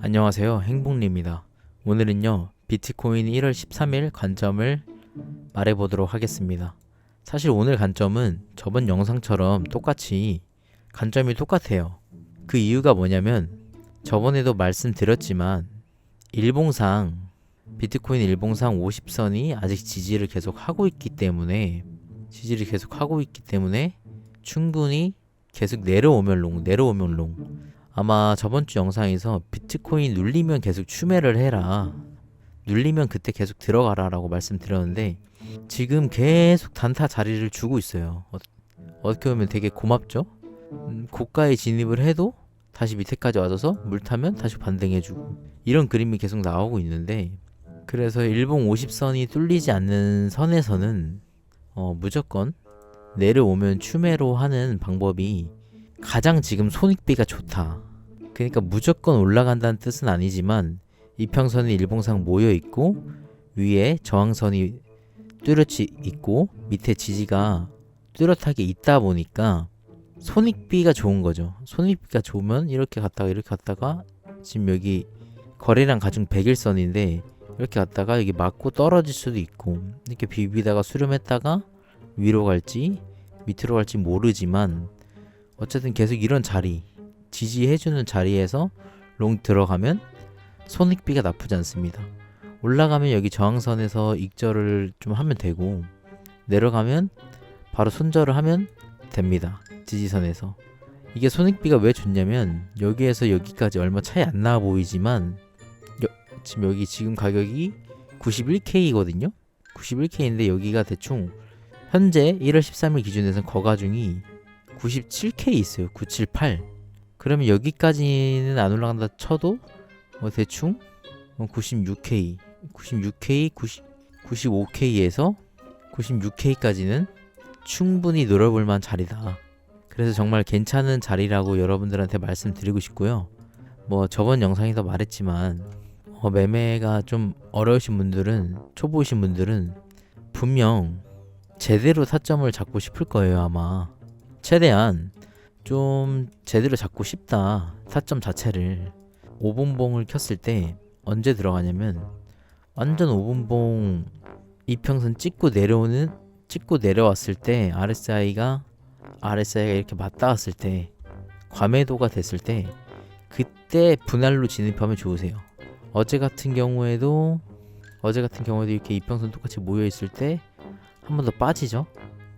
안녕하세요. 행복리입니다. 오늘은요, 비트코인 1월 13일 관점을 말해보도록 하겠습니다. 사실 오늘 관점은 저번 영상처럼 똑같이 관점이 똑같아요. 그 이유가 뭐냐면 저번에도 말씀드렸지만 비트코인 일봉상 50선이 아직 지지를 계속 하고 있기 때문에 충분히 계속 내려오면 롱. 아마 저번주 영상에서 비트코인 눌리면 계속 추매를 해라, 눌리면 그때 계속 들어가라 라고 말씀드렸는데 지금 계속 단타 자리를 주고 있어요. 어떻게 보면 되게 고맙죠? 고가에 진입을 해도 다시 밑에까지 와줘서 물 타면 다시 반등해주고 이런 그림이 계속 나오고 있는데, 그래서 일봉 50선이 뚫리지 않는 선에서는 무조건 내려오면 추매로 하는 방법이 가장 지금 손익비가 좋다. 그러니까 무조건 올라간다는 뜻은 아니지만 이평선이 일봉상 모여 있고 위에 저항선이 뚜렷이 있고 밑에 지지가 뚜렷하게 있다 보니까 손익비가 좋은 거죠. 손익비가 좋으면 이렇게 갔다가 지금 여기 거래량 가중 100일선인데 이렇게 갔다가 여기 맞고 떨어질 수도 있고, 이렇게 비비다가 수렴했다가 위로 갈지 밑으로 갈지 모르지만 어쨌든 계속 이런 자리, 지지해주는 자리에서 롱 들어가면 손익비가 나쁘지 않습니다. 올라가면 여기 저항선에서 익절을 좀 하면 되고, 내려가면 바로 손절을 하면 됩니다. 지지선에서. 이게 손익비가 왜 좋냐면 여기에서 여기까지 얼마 차이 안 나 보이지만 지금 가격이 91K거든요. 91K인데 여기가 대충 현재 1월 13일 기준에서는 거가중이 97K 있어요. 978. 그러면 여기까지는 안 올라간다 쳐도 대충 96K, 95K에서 96K까지는 충분히 노려볼 만한 자리다. 그래서 정말 괜찮은 자리라고 여러분들한테 말씀드리고 싶고요. 저번 영상에서 말했지만 매매가 좀 어려우신 분들은, 초보이신 분들은 분명 제대로 타점을 잡고 싶을 거예요. 아마 최대한 좀 제대로 잡고 싶다. 타점 자체를 5분봉을 켰을 때 언제 들어가냐면 완전 5분봉 이평선 찍고 내려왔을 때 RSI가 이렇게 맞닿았을 때, 과매도가 됐을 때 그때 분할로 진입하면 좋으세요. 어제 같은 경우에도 이렇게 이평선 똑같이 모여 있을 때 한 번 더 빠지죠.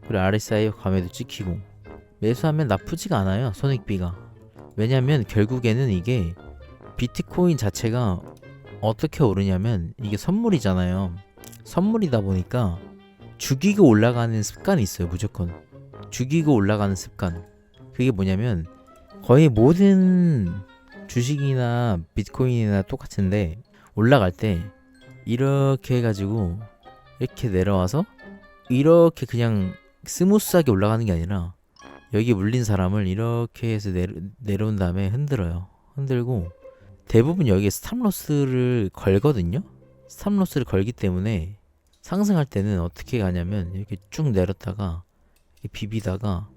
그리고 RSI 과매도 찍히고 매수하면 나쁘지가 않아요. 손익비가. 왜냐면 결국에는 이게 비트코인 자체가 어떻게 오르냐면 이게 선물이잖아요. 선물이다 보니까 죽이고 올라가는 습관이 있어요. 무조건 죽이고 올라가는 습관. 그게 뭐냐면 거의 모든 주식이나 비트코인이나 똑같은데, 올라갈 때 이렇게 해가지고 이렇게 내려와서 이렇게 그냥 스무스하게 올라가는 게 아니라 여기 물린 사람을 이렇게 해서 내려온 다음에 흔들고 대부분 여기에 스탑로스를 걸거든요. 스탑로스를 걸기 때문에 상승할 때는 어떻게 가냐면 이렇게 쭉 내렸다가 이렇게 비비다가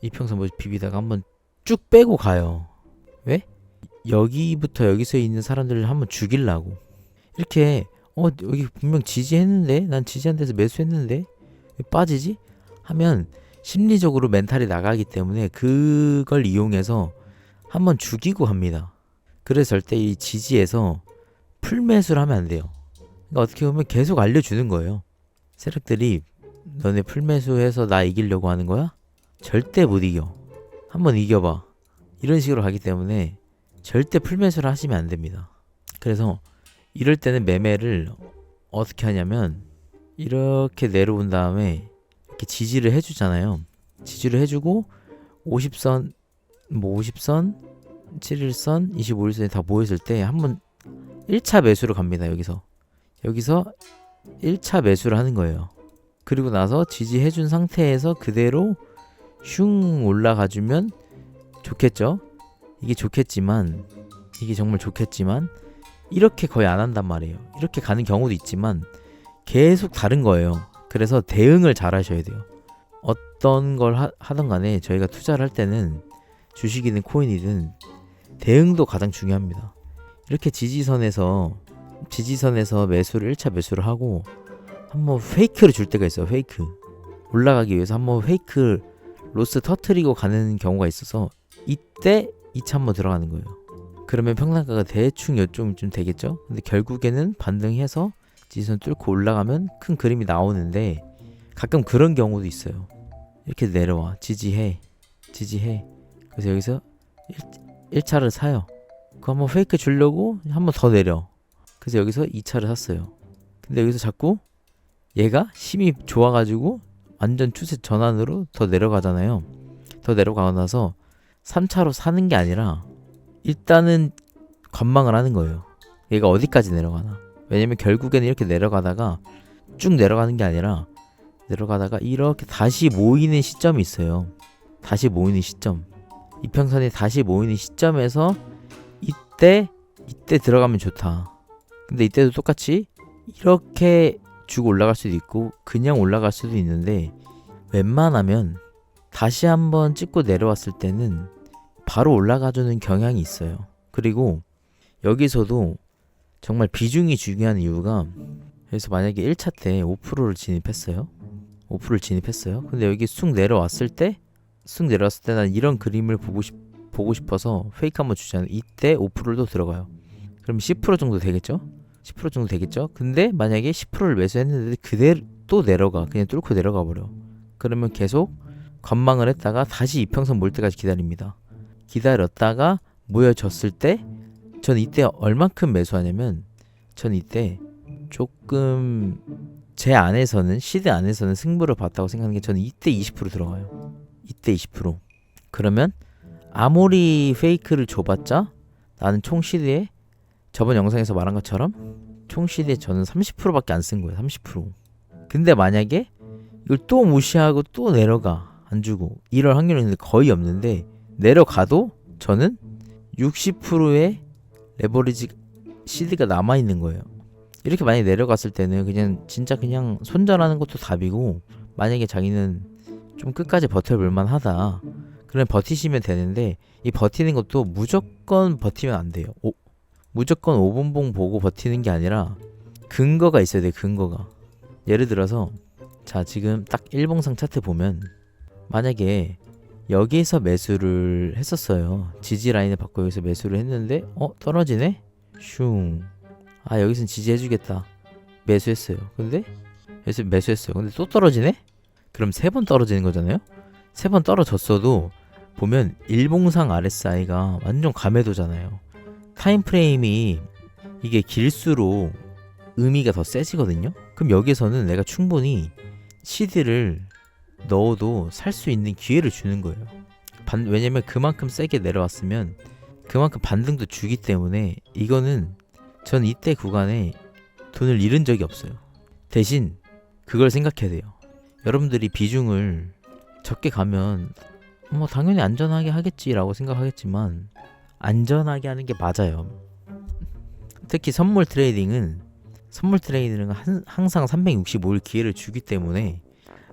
이평선 비비다가 한번 쭉 빼고 가요. 왜? 여기서 있는 사람들을 한번 죽이려고. 이렇게 여기 분명 지지했는데, 난 지지한 데서 매수했는데 왜 빠지지? 하면 심리적으로 멘탈이 나가기 때문에 그걸 이용해서 한번 죽이고 합니다. 그래서 절대 이 지지에서 풀매수를 하면 안 돼요. 그러니까 어떻게 보면 계속 알려주는 거예요. 세력들이 너네 풀매수해서 나 이기려고 하는 거야? 절대 못 이겨. 한번 이겨봐. 이런 식으로 가기 때문에 절대 풀매수를 하시면 안 됩니다. 그래서 이럴 때는 매매를 어떻게 하냐면 이렇게 내려온 다음에 이렇게 지지를 해주잖아요. 지지를 해주고 50선, 7일선, 25일선이 다 모였을 때 한번 1차 매수로 갑니다. 여기서 1차 매수를 하는 거예요. 그리고 나서 지지해준 상태에서 그대로 슝 올라가주면 좋겠죠. 이게 정말 좋겠지만 이렇게 거의 안 한단 말이에요. 이렇게 가는 경우도 있지만 계속 다른 거예요. 그래서 대응을 잘 하셔야 돼요. 어떤 걸 하던 간에 저희가 투자를 할 때는 주식이든 코인이든 대응도 가장 중요합니다. 이렇게 지지선에서 매수를 1차 매수를 하고 한번 페이크를 줄 때가 있어요. 페이크 올라가기 위해서 한번 페이크 로스 터트리고 가는 경우가 있어서 이때 2차 한번 들어가는 거예요. 그러면 평단가가 대충 요쯤 되겠죠. 근데 결국에는 반등해서 지지선 뚫고 올라가면 큰 그림이 나오는데 가끔 그런 경우도 있어요. 이렇게 내려와 지지해 그래서 여기서 1차를 사요. 그거 한번 페이크 주려고 한번 더 내려. 그래서 여기서 2차를 샀어요. 근데 여기서 자꾸 얘가 힘이 좋아가지고 완전 추세 전환으로 더 내려가잖아요. 더 내려가고 나서 3차로 사는 게 아니라 일단은 관망을 하는 거예요. 얘가 어디까지 내려가나. 왜냐면 결국에는 이렇게 내려가다가 쭉 내려가는 게 아니라 내려가다가 이렇게 다시 모이는 시점이 있어요. 다시 모이는 시점. 이평선이 다시 모이는 시점에서 이때 들어가면 좋다. 근데 이때도 똑같이 이렇게 주고 올라갈 수도 있고 그냥 올라갈 수도 있는데 웬만하면 다시 한번 찍고 내려왔을 때는 바로 올라가주는 경향이 있어요. 그리고 여기서도 정말 비중이 중요한 이유가 그래서 만약에 1차 때 5%를 진입했어요. 5%를 진입했어요. 근데 여기 쑥 내려왔을 때 난 이런 그림을 보고 싶어서 페이크 한번 주잖아요. 이때 5%도 들어가요. 그럼 10% 정도 되겠죠? 10% 정도 되겠죠? 근데 만약에 10%를 매수했는데 그대로 또 내려가. 그냥 뚫고 내려가 버려. 그러면 계속 관망을 했다가 다시 이평선 몰 때까지 기다립니다. 기다렸다가 모여졌을 때 전 이때 얼만큼 매수하냐면 전 이때 조금 제 안에서는 시대 안에서는 승부를 봤다고 생각하는 게 저는 이때 20% 들어가요. 이때 20%. 그러면 아무리 페이크를 줘봤자 나는 총 시대에 저번 영상에서 말한 것처럼 총 시대에 저는 30%밖에 안 쓴 거예요. 30%. 근데 만약에 이걸 또 무시하고 또 내려가 안 주고 이럴 확률은 거의 없는데 내려가도 저는 60%의 레버리지 시드가 남아있는 거예요. 이렇게 만약에 내려갔을 때는 그냥 진짜 그냥 손절하는 것도 답이고 만약에 자기는 좀 끝까지 버텨볼만 하다 그러면 버티시면 되는데 이 버티는 것도 무조건 버티면 안 돼요. 무조건 5분봉 보고 버티는 게 아니라 근거가 있어야 돼요. 근거가. 예를 들어서 자 지금 딱 일봉상 차트 보면 만약에 여기에서 매수를 했었어요. 지지 라인을 받고 여기서 매수를 했는데 떨어지네? 슝. 아 여기선 지지해주겠다. 매수했어요. 근데 여기서 매수했어요. 근데 또 떨어지네? 그럼 3번 떨어지는 거잖아요. 3번 떨어졌어도 보면 일봉상 RSI가 완전 감해도잖아요. 타임프레임이 이게 길수록 의미가 더 세지거든요. 그럼 여기서는 내가 충분히 시드를 넣어도 살 수 있는 기회를 주는 거예요. 왜냐면 그만큼 세게 내려왔으면 그만큼 반등도 주기 때문에 이거는 전 이때 구간에 돈을 잃은 적이 없어요. 대신 그걸 생각해야 돼요. 여러분들이 비중을 적게 가면 뭐 당연히 안전하게 하겠지라고 생각하겠지만 안전하게 하는 게 맞아요. 특히 선물 트레이딩은 항상 365일 기회를 주기 때문에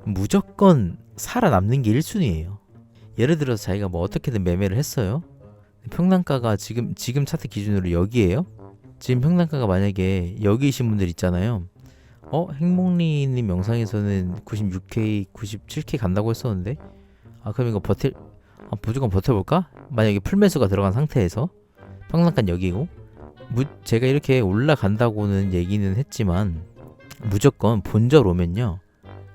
무조건 살아남는 게 1순위예요. 예를 들어서 자기가 뭐 어떻게든 매매를 했어요. 평단가가 지금 차트 기준으로 여기에요. 지금 평단가가 만약에 여기이신 분들 있잖아요. 행복리님 영상에서는 96K, 97K 간다고 했었는데 그럼 이거 무조건 버텨볼까? 만약에 풀매수가 들어간 상태에서 평단가는 여기고 제가 이렇게 올라간다고는 얘기는 했지만 무조건 본절 오면요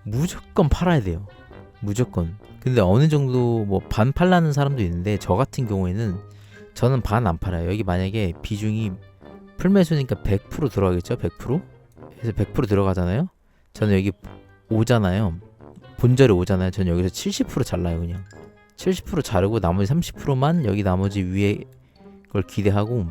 무조건 팔아야 돼요. 무조건. 근데 어느 정도 뭐 반 팔라는 사람도 있는데 저 같은 경우에는 저는 반 안 팔아요. 여기 만약에 비중이 풀매수니까 100% 들어가겠죠? 100%? 그래서 100% 들어가잖아요. 저는 여기 오잖아요. 본절에 오잖아요. 저는 여기서 70% 잘라요. 그냥 70% 자르고 나머지 30%만 여기 나머지 위에 걸 기대하고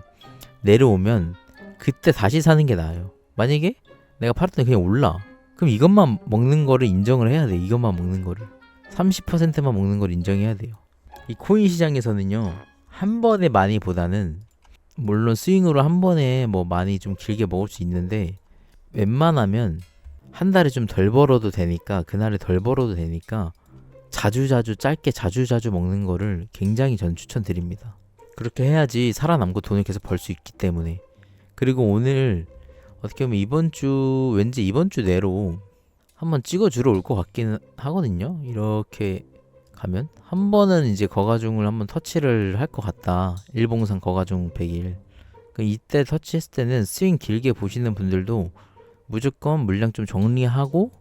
내려오면 그때 다시 사는 게 나아요. 만약에 내가 팔았더니 그냥 올라. 그럼 이것만 먹는 거를 인정을 해야 돼. 이것만 먹는 거를 30%만 먹는 걸 인정해야 돼요. 이 코인 시장에서는요 한 번에 많이 보다는 물론 스윙으로 한 번에 뭐 많이 좀 길게 먹을 수 있는데 웬만하면 한 달에 좀 덜 벌어도 되니까 그날에 덜 벌어도 되니까 자주자주 짧게 자주자주 먹는 거를 굉장히 전 추천드립니다. 그렇게 해야지 살아남고 돈을 계속 벌 수 있기 때문에. 그리고 오늘 어떻게 보면 왠지 이번 주 내로 한번 찍어주러 올 것 같기는 하거든요. 이렇게 가면 한 번은 이제 거가중을 한번 터치를 할 것 같다. 일봉상 거가중 100일. 이때 터치했을 때는 스윙 길게 보시는 분들도 무조건 물량 좀 정리하고,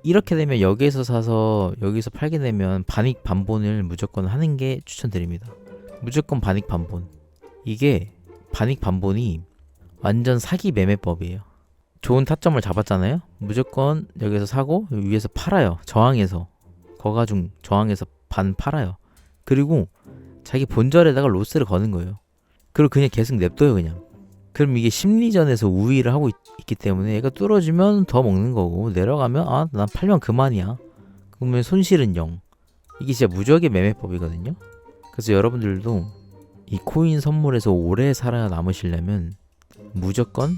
이렇게 되면 여기에서 사서 여기서 팔게 되면 반익 반본을 무조건 하는 게 추천드립니다. 무조건 반익 반본. 이게 반익 반본이 완전 사기 매매법이에요. 좋은 타점을 잡았잖아요. 무조건 여기서 사고 위에서 팔아요. 저항에서, 거가중 저항에서 반 팔아요. 그리고 자기 본절에다가 로스를 거는 거예요. 그리고 그냥 계속 냅둬요 그냥. 그럼 이게 심리전에서 우위를 하고 있기 때문에 얘가 뚫어주면 더 먹는 거고, 내려가면 난 팔면 그만이야. 그러면 손실은 0. 이게 진짜 무적의 매매법이거든요. 그래서 여러분들도 이 코인 선물에서 오래 살아남으시려면, 무조건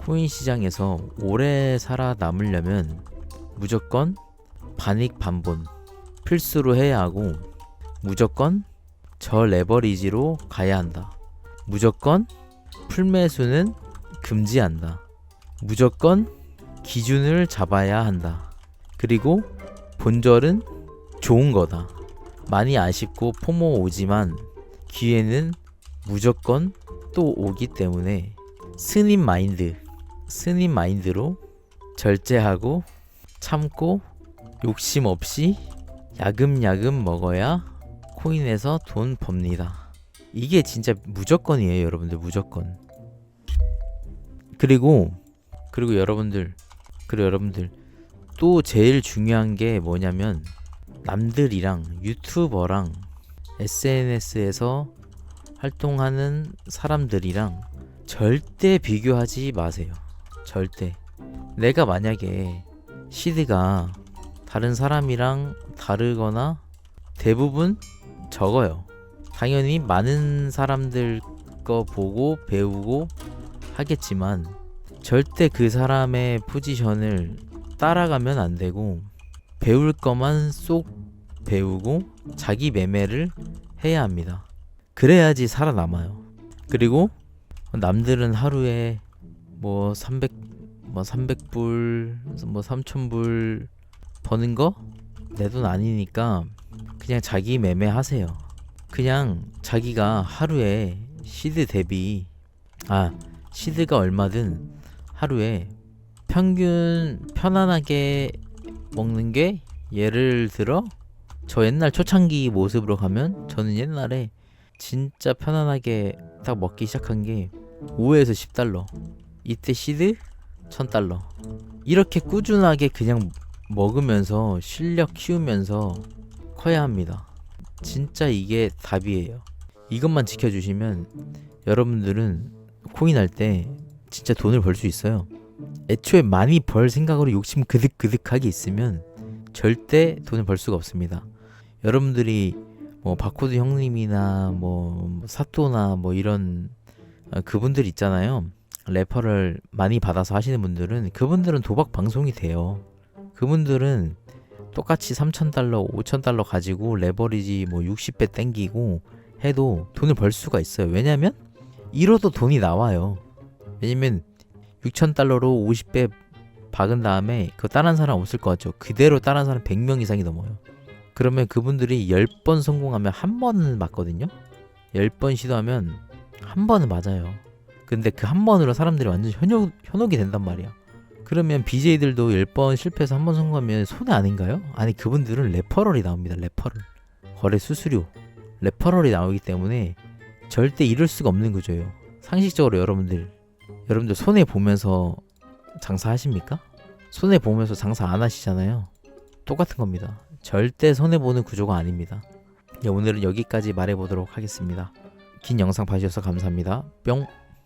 코인 시장에서 오래 살아남으려면 무조건 반익 반본 필수로 해야 하고, 무조건 저 레버리지로 가야 한다. 무조건 풀매수는 금지한다. 무조건 기준을 잡아야 한다. 그리고 본절은 좋은 거다. 많이 아쉽고 포모 오지만 기회는 무조건 또 오기 때문에 스님 마인드로 절제하고 참고 욕심 없이 야금야금 먹어야 코인에서 돈 법니다. 이게 진짜 무조건이에요, 여러분들. 무조건. 그리고 여러분들 또 제일 중요한 게 뭐냐면, 남들이랑 유튜버랑 SNS에서 활동하는 사람들이랑 절대 비교하지 마세요. 절대. 내가 만약에 시드가 다른 사람이랑 다르거나 대부분 적어요. 당연히 많은 사람들 거 보고 배우고 하겠지만 절대 그 사람의 포지션을 따라가면 안 되고, 배울 것만 쏙 배우고 자기 매매를 해야 합니다. 그래야지 살아남아요. 그리고 남들은 하루에 300불, 3000불 버는 거 내 돈 아니니까 그냥 자기 매매 하세요. 그냥 자기가 하루에 시드 대비, 시드가 얼마든 하루에 평균 편안하게 먹는 게, 예를 들어 저 옛날 초창기 모습으로 가면, 저는 옛날에 진짜 편안하게 딱 먹기 시작한 게 5에서 10달러. 이때 시드 1000달러. 이렇게 꾸준하게 그냥 먹으면서 실력 키우면서 커야 합니다. 진짜 이게 답이에요. 이것만 지켜주시면 여러분들은 코인 할 때 진짜 돈을 벌 수 있어요. 애초에 많이 벌 생각으로 욕심 그득그득하게 있으면 절대 돈을 벌 수가 없습니다. 여러분들이 바코드 형님이나 사또나 이런 그분들 있잖아요. 레퍼럴 많이 받아서 하시는 분들은, 그분들은 도박 방송이 돼요. 그분들은 똑같이 3000달러, 5000달러 가지고 레버리지 60배 땡기고 해도 돈을 벌 수가 있어요. 왜냐면 잃어도 돈이 나와요. 왜냐면 6000달러로 50배 박은 다음에 그거 따라하는 사람 없을 것 같죠. 그대로 따라하는 사람 100명 이상이 넘어요. 그러면 그분들이 10번 성공하면 한 번은 맞거든요. 10번 시도하면 한 번은 맞아요. 근데 그 한 번으로 사람들이 완전 현혹이 된단 말이야. 그러면 BJ들도 10번 실패해서 한 번 성공하면 손해 아닌가요? 아니, 그분들은 레퍼럴이 나옵니다. 레퍼럴. 거래 수수료. 레퍼럴이 나오기 때문에 절대 잃을 수가 없는 구조예요. 상식적으로 여러분들 손해 보면서 장사하십니까? 손해 보면서 장사 안 하시잖아요. 똑같은 겁니다. 절대 손해 보는 구조가 아닙니다. 오늘은 여기까지 말해보도록 하겠습니다. 긴 영상 봐주셔서 감사합니다. 뿅.